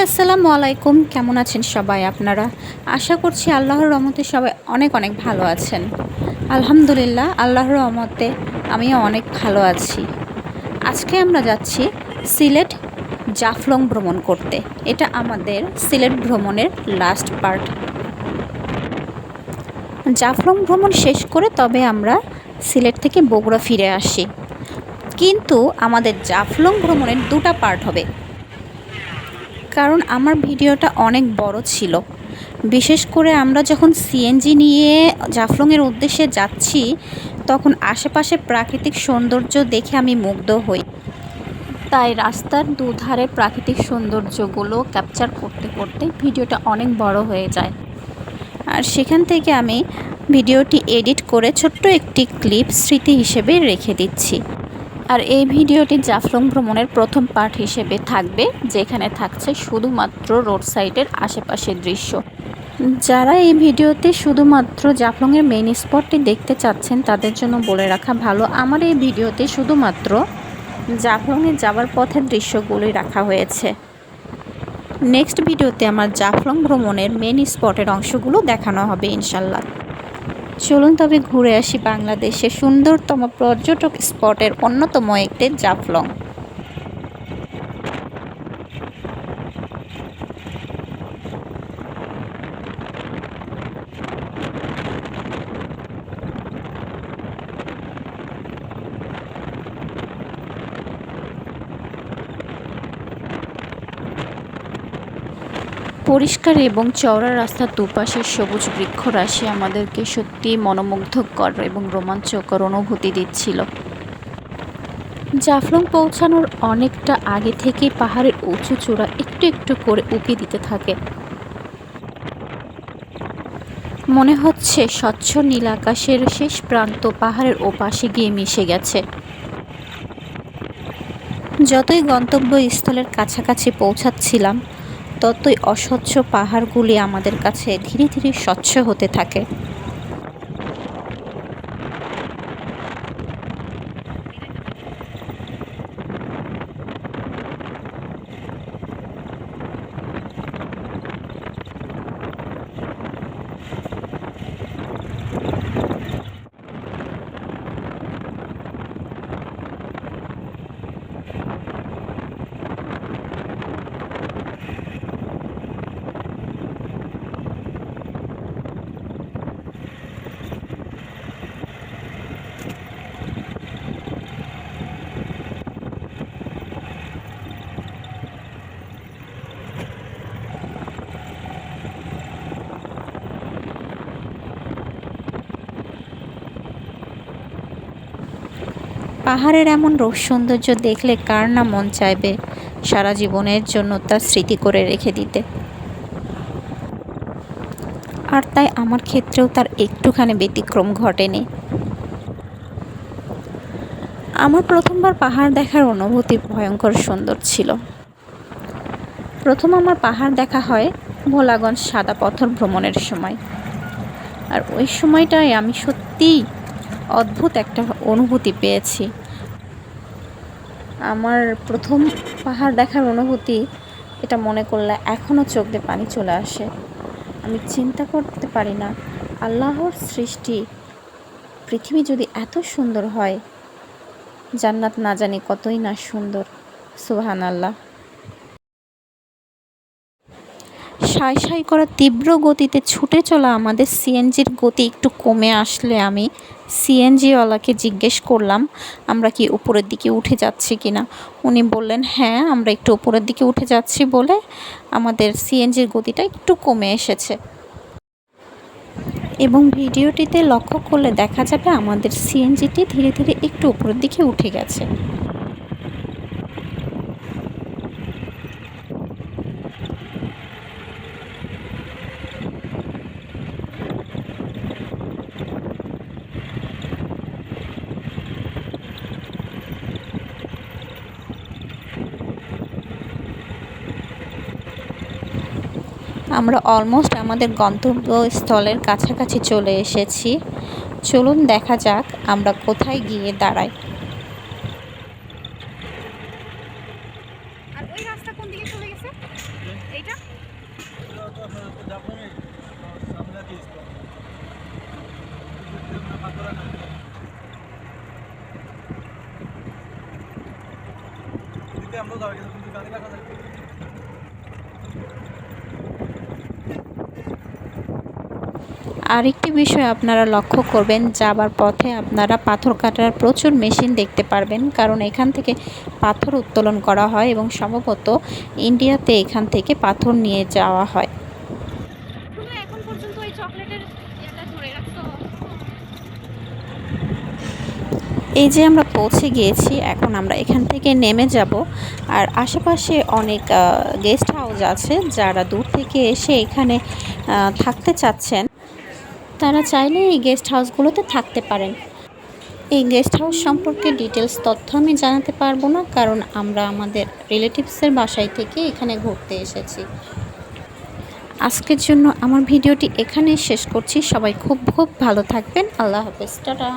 আসসালামু আলাইকুম। কেমন আছেন সবাই আপনারা? আশা করছি আল্লাহর রহমতে সবাই অনেক অনেক ভালো আছেন। আলহামদুলিল্লাহ, আল্লাহর রহমতে আমিও অনেক ভালো আছি। আজকে আমরা যাচ্ছি সিলেট জাফলং ভ্রমণ করতে। এটা আমাদের সিলেট ভ্রমণের লাস্ট পার্ট। জাফলং ভ্রমণ শেষ করে তবে আমরা সিলেট থেকে বগুড়া ফিরে আসি। কিন্তু আমাদের জাফলং ভ্রমণের দুটো পার্ট হবে, কারণ আমার ভিডিওটা অনেক বড় ছিল। বিশেষ করে আমরা যখন সিএনজি নিয়ে জাফলংয়ের উদ্দেশ্যে যাচ্ছি তখন আশেপাশে প্রাকৃতিক সৌন্দর্য দেখে আমি মুগ্ধ হই। তাই রাস্তার দুধারে প্রাকৃতিক সৌন্দর্যগুলো ক্যাপচার করতে করতে ভিডিওটা অনেক বড় হয়ে যায়। আর সেখান থেকে আমি ভিডিওটি এডিট করে ছোট্ট একটি ক্লিপ স্মৃতি হিসেবে রেখে দিচ্ছি। আর এই ভিডিওটি জাফলং ভ্রমণের প্রথম পার্ট হিসেবে থাকবে, যেখানে থাকছে শুধুমাত্র রোড সাইডের আশেপাশের দৃশ্য। যারা এই ভিডিওতে শুধুমাত্র জাফলংয়ের মেইন স্পটটি দেখতে চাচ্ছেন তাদের জন্য বলে রাখা ভালো, আমার এই ভিডিওতে শুধুমাত্র জাফলংয়ে যাওয়ার পথের দৃশ্যগুলোই রাখা হয়েছে। নেক্সট ভিডিওতে আমার জাফলং ভ্রমণের মেইন স্পটের অংশগুলো দেখানো হবে ইনশাল্লাহ। চলুন তবে ঘুরে আসি বাংলাদেশের সুন্দরতম পর্যটক স্পটের অন্যতম একটি জাফলং। পরিষ্কার এবং চওড়া রাস্তার দুপাশের সবুজ বৃক্ষরাশি আমাদেরকে সত্যি মনোমুগ্ধকর এবং রোমাঞ্চকর অনুভূতি দিচ্ছিল। জাফলং পৌঁছানোর অনেকটা আগে থেকেই পাহাড়ের উঁচু চূড়া একটু একটু করে উঁকি দিতে থাকে। মনে হচ্ছে স্বচ্ছ নীল আকাশের শেষ প্রান্ত পাহাড়ের ওপাশে গিয়ে মিশে গেছে। যতই গন্তব্যস্থলের কাছাকাছি পৌঁছাচ্ছিলাম ততই অস্বচ্ছ পাহাড়গুলি আমাদের কাছে ধীরে ধীরে স্বচ্ছ হতে থাকে। পাহাড়ের এমন রূপ সৌন্দর্য দেখলে কার না মন চাইবে সারা জীবনের জন্য তার স্মৃতি করে রেখে দিতে। আর তাই আমার ক্ষেত্রেও তার একটুখানি ব্যতিক্রম ঘটেনি। আমার প্রথমবার পাহাড় দেখার অনুভূতি ভয়ঙ্কর সুন্দর ছিল। প্রথম আমার পাহাড় দেখা হয় ভোলাগঞ্জ সাদা পাথর ভ্রমণের সময়। আর ওই সময়টায় আমি সত্যিই অদ্ভুত একটা অনুভূতি পেয়েছি। আমার প্রথম পাহাড় দেখার অনুভূতি, এটা মনে করলে এখনও চোখ দিয়ে পানি চলে আসে। আমি চিন্তা করতে পারি না আল্লাহর সৃষ্টি পৃথিবী যদি এত সুন্দর হয়, জান্নাত না জানি কতই না সুন্দর। সুবহানাল্লাহ। সাই সাই করা তীব্র গতিতে ছুটে চলা আমাদের সিএনজির গতি একটু কমে আসলে আমি সিএনজিওয়ালাকে জিজ্ঞেস করলাম আমরা কি উপরের দিকে উঠে যাচ্ছি কিনা। উনি বললেন হ্যাঁ, আমরা একটু উপরের দিকে উঠে যাচ্ছি বলে আমাদের সিএনজির গতিটা একটু কমে এসেছে। এবং ভিডিওটিতে লক্ষ্য করলে দেখা যাবে আমাদের সিএনজিটি ধীরে ধীরে একটু উপরের দিকে উঠে গেছে। আমরা অলমোস্ট আমাদের গন্তব্যস্থলের কাছাকাছি চলে এসেছি। চলুন দেখা যাক আমরা কোথায় গিয়ে দাঁড়াই। আর ওই রাস্তা কোন দিকে চলে গেছে? আরেকটি বিষয় আপনারা লক্ষ্য করবেন, যাবার পথে আপনারা পাথর কাটার প্রচুর মেশিন দেখতে পারবেন, কারণ এখান থেকে পাথর উত্তোলন করা হয় এবং সম্ভবত ইন্ডিয়াতে এখান থেকে পাথর নিয়ে যাওয়া হয়। এখন পর্যন্ত এই চকলেটের এটা ধরে রাখছো। এই যে আমরা পৌঁছে গিয়েছি, এখন আমরা এখান থেকে নেমে যাব। আর আশেপাশে অনেক গেস্ট হাউস আছে, যারা দূর থেকে এসে এখানে থাকতে চাচ্ছেন তারা চাইলে এই গেস্ট হাউসগুলোতে থাকতে পারেন। এই গেস্ট হাউস সম্পর্কে ডিটেলস তথ্য আমি জানাতে পারবো না, কারণ আমরা আমাদের রিলেটিভসের বাসায় থেকে এখানে ঘুরতে এসেছি। আজকের জন্য আমার ভিডিওটি এখানেই শেষ করছি। সবাই খুব খুব ভালো থাকবেন। আল্লাহ হাফেজ, টাটা।